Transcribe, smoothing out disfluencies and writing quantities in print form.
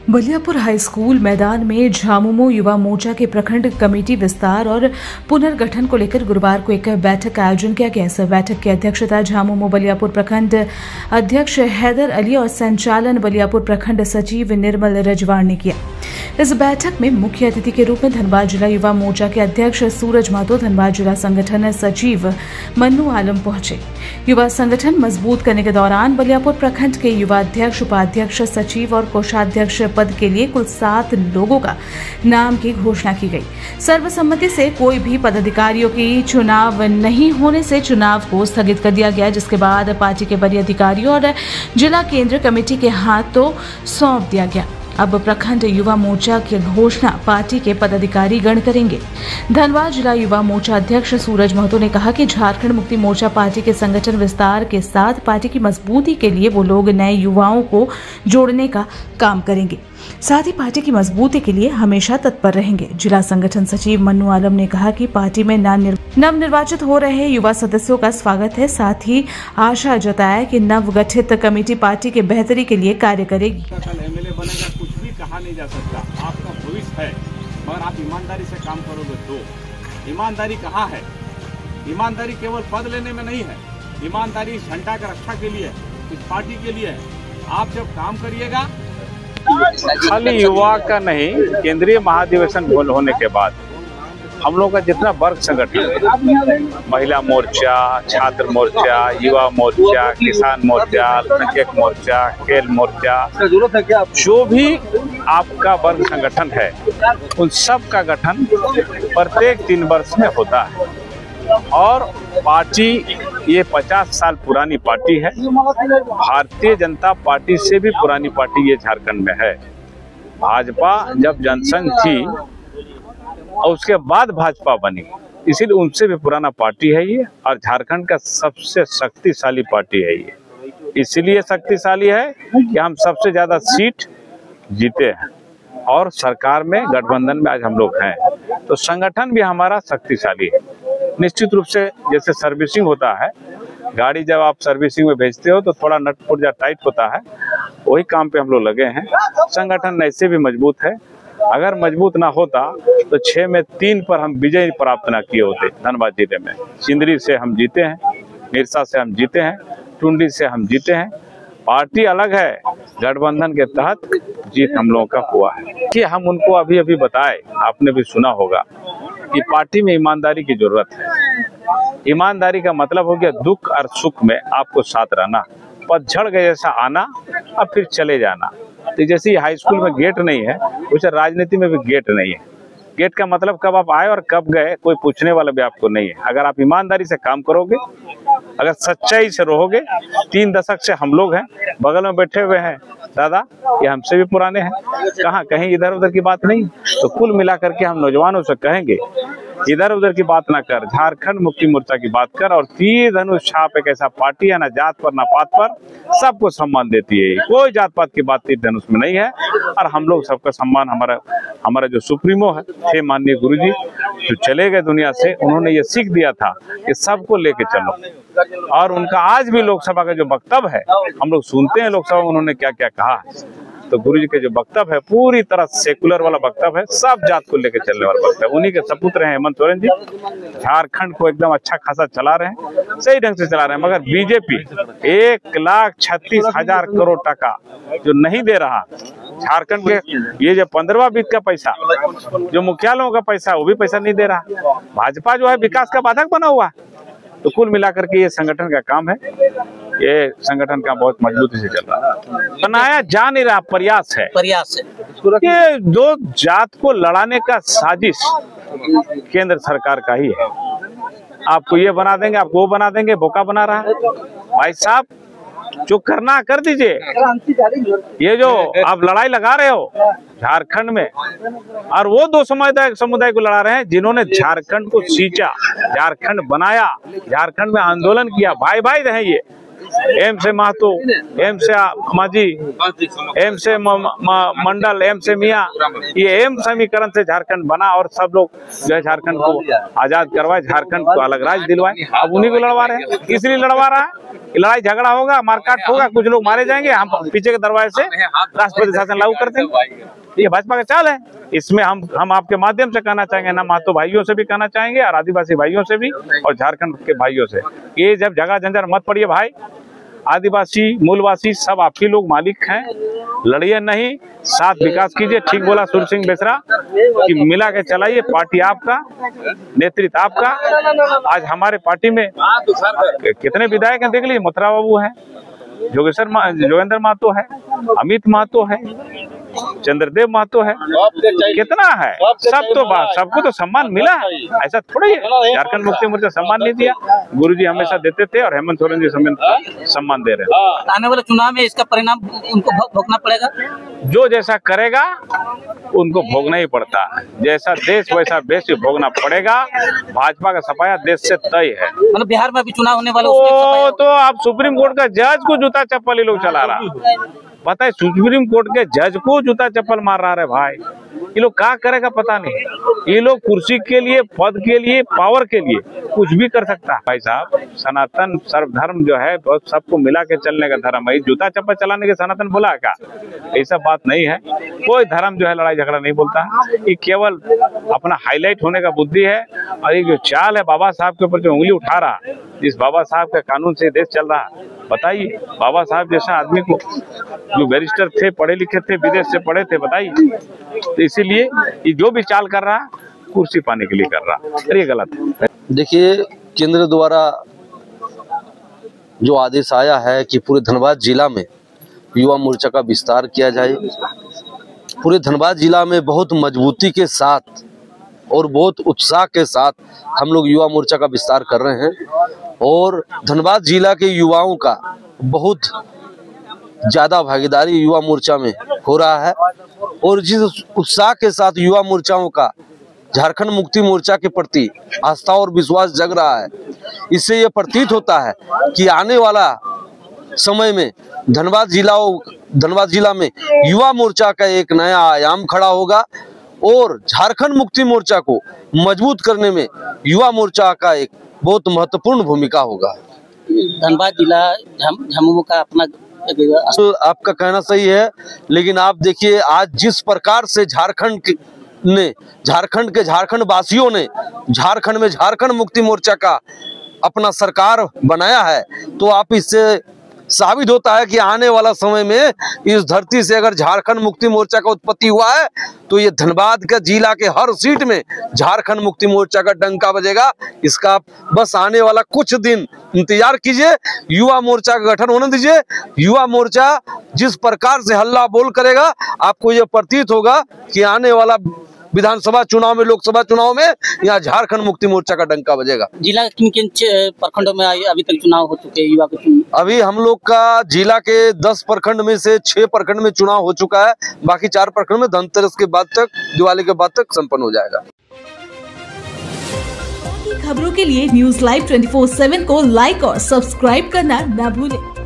Baliyapur high school मैदान में झामुमो युवा मोर्चा के प्रखंड कमेटी विस्तार और पुनर्गठन को लेकर गुरुवार को एक बैठक का आयोजन किया गया। इस बैठक की अध्यक्षता झामुमो बलियापुर प्रखंड अध्यक्ष हैदर अली और संचालन बलियापुर प्रखंड सचिव निर्मल रजवाड़ ने किया। इस बैठक में मुख्य अतिथि के रूप में धनबाद जिला युवा मोर्चा के अध्यक्ष सूरज महतो, धनबाद जिला संगठन सचिव मन्नू आलम पहुंचे। युवा संगठन मजबूत करने के दौरान बलियापुर प्रखंड के युवा अध्यक्ष, उपाध्यक्ष, सचिव और कोषाध्यक्ष पद के लिए कुल 7 लोगों का नाम की घोषणा की गई। सर्वसम्मति से कोई भी पदाधिकारियों की चुनाव नहीं होने से चुनाव को स्थगित कर दिया गया, जिसके बाद पार्टी के वरीय अधिकारियों और जिला केंद्र कमेटी के हाथों सौंप दिया गया। अब प्रखंड युवा मोर्चा की घोषणा पार्टी के पदाधिकारी गण करेंगे। धनबाद जिला युवा मोर्चा अध्यक्ष सूरज महतो ने कहा कि झारखंड मुक्ति मोर्चा पार्टी के संगठन विस्तार के साथ पार्टी की मजबूती के लिए वो लोग नए युवाओं को जोड़ने का काम करेंगे, साथ ही पार्टी की मजबूती के लिए हमेशा तत्पर रहेंगे। जिला संगठन सचिव मन्नू आलम ने कहा कि पार्टी में नवनिर्वाचित हो रहे युवा सदस्यों का स्वागत है, साथ ही आशा जताया कि नवगठित कमेटी पार्टी के बेहतरी के लिए कार्य करेगी। कुछ भी कहा नहीं जा सकता, आपका भविष्य है, मगर आप ईमानदारी से काम करोगे तो। ईमानदारी कहाँ है? ईमानदारी केवल पद लेने में नहीं है, ईमानदारी झंडा का रक्षा के लिए, इस पार्टी के लिए है। आप जब काम करिएगा, खाली युवा का नहीं, केंद्रीय महाधिवेशन होने के बाद हम लोग का जितना वर्ग संगठन, महिला मोर्चा, छात्र मोर्चा, युवा मोर्चा, किसान मोर्चा, अल्पसंख्यक मोर्चा, खेल मोर्चा, जो भी आपका वर्ग संगठन है, उन सब का गठन प्रत्येक 3 वर्ष में होता है। और पार्टी ये 50 साल पुरानी पार्टी है। भारतीय जनता पार्टी से भी पुरानी पार्टी ये झारखंड में है। भाजपा जब जनसंघ थी और उसके बाद भाजपा बनी, इसीलिए उनसे भी पुराना पार्टी है ये, और झारखंड का सबसे शक्तिशाली पार्टी है ये। इसीलिए शक्तिशाली है कि हम सबसे ज्यादा सीट जीते हैं और सरकार में, गठबंधन में आज हम लोग हैं, तो संगठन भी हमारा शक्तिशाली है। निश्चित रूप से जैसे सर्विसिंग होता है, गाड़ी जब आप सर्विसिंग में भेजते हो तो थोड़ा नट पुर्जा टाइट होता है, वही काम पे हम लोग लगे हैं। संगठन ऐसे भी मजबूत है। अगर मजबूत ना होता तो 6 में 3 पर हम विजय प्राप्त ना किए होते। धनबाद जिले में सिंदरी से हम जीते हैं, मिर्सा से हम जीते हैं, टुंडी से हम जीते हैं। पार्टी अलग है, गठबंधन के तहत जीत हम लोगों का हुआ है। कि हम उनको अभी बताए, आपने भी सुना होगा कि पार्टी में ईमानदारी की जरूरत है। ईमानदारी का मतलब हो गया दुख और सुख में आपको साथ रहना, पतझड़ के जैसा आना और फिर चले जाना। तो जैसे हाई स्कूल में गेट नहीं है, वैसे राजनीति में भी गेट नहीं है। गेट का मतलब कब आप आए और कब गए कोई पूछने वाला भी आपको नहीं है। अगर आप ईमानदारी से काम करोगे, अगर सच्चाई से रहोगे, 3 दशक से हम लोग हैं, बगल में बैठे हुए हैं दादा, ये हमसे भी पुराने हैं, कहाँ कहीं इधर उधर की बात नहीं। तो कुल मिला करके हम नौजवानों से कहेंगे, इधर उधर की बात ना कर, झारखंड मुक्ति मोर्चा की बात कर। और तीर धनुष छाप एक ऐसा पार्टी है, ना जात पर ना पात पर, सबको सम्मान देती है। कोई जात पात की बात तीर धनुष में नहीं है। और हम लोग सबका सम्मान, हमारा जो सुप्रीमो है, थे माननीय गुरुजी, जो चले गए दुनिया से, उन्होंने ये सीख दिया था कि सबको लेके चलो। और उनका आज भी लोकसभा का जो वक्तव्य है, हम लोग सुनते हैं लोकसभा में उन्होंने क्या क्या कहा है। तो गुरुजी के जो वक्तव्य है पूरी तरह सेकुलर वाला वक्तव्य है, सब जात को लेकर चलने वाला वक्तव्य। उन्हीं के सपूत्र हैं हेमंत सोरेन जी, झारखंड को एकदम अच्छा खासा चला रहे हैं, सही ढंग से चला रहे हैं। मगर बीजेपी 1,36,000 करोड़ टका जो नहीं दे रहा झारखंड के, ये जो 15वां वित्त का पैसा, जो मुखियालयों का पैसा, वो भी पैसा नहीं दे रहा। भाजपा जो है विकास का बाधक बना हुआ है। तो कुल मिलाकर के ये संगठन का काम है, ये संगठन का बहुत मजबूती से चल रहा है। बनाया जा नहीं रहा, प्रयास है। ये 2 जात को लड़ाने का साजिश केंद्र सरकार का ही है। आपको ये बना देंगे, आपको वो बना देंगे, बोका बना रहा है। भाई साहब, जो करना कर दीजिए। ये जो आप लड़ाई लगा रहे हो झारखंड में, और वो 2 समुदाय को लड़ा रहे हैं जिन्होंने झारखंड को सींचा, झारखंड बनाया, झारखंड में आंदोलन किया। भाई भाई रहे, एम से महतो, एम से माझी, एम से मंडल, एम से मियाँ, ये एम समीकरण से झारखंड बना और सब लोग जो है झारखंड को आजाद करवाए, झारखंड को अलग राज्य दिलवाए। अब उन्हीं को लड़वा रहे हैं, इसलिए लड़वा रहा है। लड़ाई झगड़ा होगा, मारकाट होगा, कुछ लोग मारे जाएंगे, हम पीछे के दरवाजे से राष्ट्रपति शासन लागू कर देंगे। ये भाजपा का चाल है। इसमें हम आपके माध्यम से कहना चाहेंगे, ना महतो भाइयों से भी कहना चाहेंगे और आदिवासी भाइयों से भी और झारखंड के भाइयों से, ये जब जगह जंजर मत पड़िए भाई। आदिवासी मूलवासी सब आपके लोग मालिक हैं, लड़िए नहीं, साथ विकास कीजिए। ठीक बोला सुर सिंह बेसरा कि मिला के चलाइए, पार्टी आपका, नेतृत्व आपका। आज हमारे पार्टी में कितने विधायक हैं देख लीजिए, मथुरा बाबू हैं, जोगेंद्र महतो है, अमित महतो है, चंद्रदेव महतो है, कितना है। सब तो बात, सबको तो सम्मान मिला है, ऐसा थोड़ी है। झारखंड मुक्ति मोर्चा सम्मान नहीं दिया, गुरुजी हमेशा देते थे और हेमंत सोरेन जी सम्मान दे रहे हैं। आने वाले चुनाव में इसका परिणाम उनको भोगना पड़ेगा। जो जैसा करेगा उनको भोगना ही पड़ता है, जैसा देश वैसा बेश भोगना पड़ेगा। भाजपा का सफाया देश से तय है। मतलब बिहार में भी चुनाव होने वाला, तो आप सुप्रीम कोर्ट का जज को जूता चप्पल ये लोग चला रहा, पता है सुप्रीम कोर्ट के जज को जूता चप्पल मार रहा है भाई। ये लोग क्या करेगा पता नहीं। ये लोग कुर्सी के लिए, पद के लिए, पावर के लिए कुछ भी कर सकता है भाई साहब। सनातन सर्वधर्म जो है बहुत सबको मिला के चलने का धर्म है। जूता चप्पल चलाने के सनातन बोला क्या? ऐसा बात नहीं है। कोई धर्म जो है लड़ाई झगड़ा नहीं बोलता है, ये केवल अपना हाईलाइट होने का बुद्धि है। और ये जो चाल है बाबा साहब के ऊपर जो उंगली उठा रहा, जिस बाबा साहब के कानून से देश चल रहा, बताइए बाबा साहब जैसा आदमी को, जो बैरिस्टर थे, पढ़े लिखे थे, विदेश से पढ़े थे, बताइए। तो इसीलिए ये जो भी चाल कर रहा कुर्सी पाने के लिए कर रहा, और ये गलत है। देखिए, केंद्र द्वारा जो आदेश आया है कि पूरे धनबाद जिला में युवा मोर्चा का विस्तार किया जाए, पूरे धनबाद जिला में बहुत मजबूती के साथ और बहुत उत्साह के साथ हम लोग युवा मोर्चा का विस्तार कर रहे हैं। और धनबाद जिला के युवाओं का बहुत ज़्यादा भागीदारी युवा मोर्चा में हो रहा है। और जिस उत्साह के साथ युवा मोर्चाओं का झारखंड मुक्ति मोर्चा के प्रति आस्था और विश्वास जग रहा है, इससे ये प्रतीत होता है कि आने वाला समय में धनबाद जिला में युवा मोर्चा का एक नया आयाम खड़ा होगा और झारखंड मुक्ति मोर्चा को मजबूत करने में युवा मोर्चा का एक बहुत महत्वपूर्ण भूमिका होगा। धनबाद जिला झामुमो का अपना, तो आपका कहना सही है, लेकिन आप देखिए आज जिस प्रकार से झारखंड के झारखंड वासियों ने झारखंड में झारखंड मुक्ति मोर्चा का अपना सरकार बनाया है, तो आप इससे साबित होता है कि आने वाला समय में इस धरती से अगर झारखंड मुक्ति मोर्चा का उत्पत्ति हुआ है तो ये धनबाद का जिला के हर सीट में झारखंड मुक्ति मोर्चा का डंका बजेगा। इसका बस आने वाला कुछ दिन इंतजार कीजिए, युवा मोर्चा का गठन होने दीजिए। युवा मोर्चा जिस प्रकार से हल्ला बोल करेगा, आपको ये प्रतीत होगा कि आने वाला विधानसभा चुनाव में, लोकसभा चुनाव में यहाँ झारखंड मुक्ति मोर्चा का डंका बजेगा। जिला किन किन प्रखंडों में अभी तक चुनाव हो चुके हैं युवा के? अभी हम लोग का जिला के 10 प्रखंड में से 6 प्रखंड में चुनाव हो चुका है, बाकी 4 प्रखंड में धनतेरस के बाद तक, दिवाली के बाद तक संपन्न हो जाएगा। खबरों के लिए न्यूज लाइव 24/7 को लाइक और सब्सक्राइब करना न भूलें।